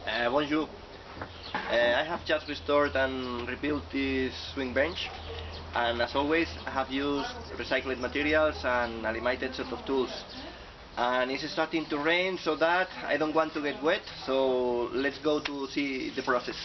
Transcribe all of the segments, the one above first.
Bonjour. I have just restored and rebuilt this swing bench, and as always I have used recycled materials and a limited set of tools. And it's starting to rain, so that I don't want to get wet, so let's go to see the process.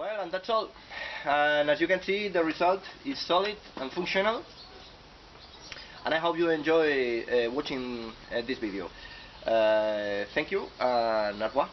Well, and that's all. And as you can see, the result is solid and functional. And I hope you enjoy watching this video. Thank you, and au revoir.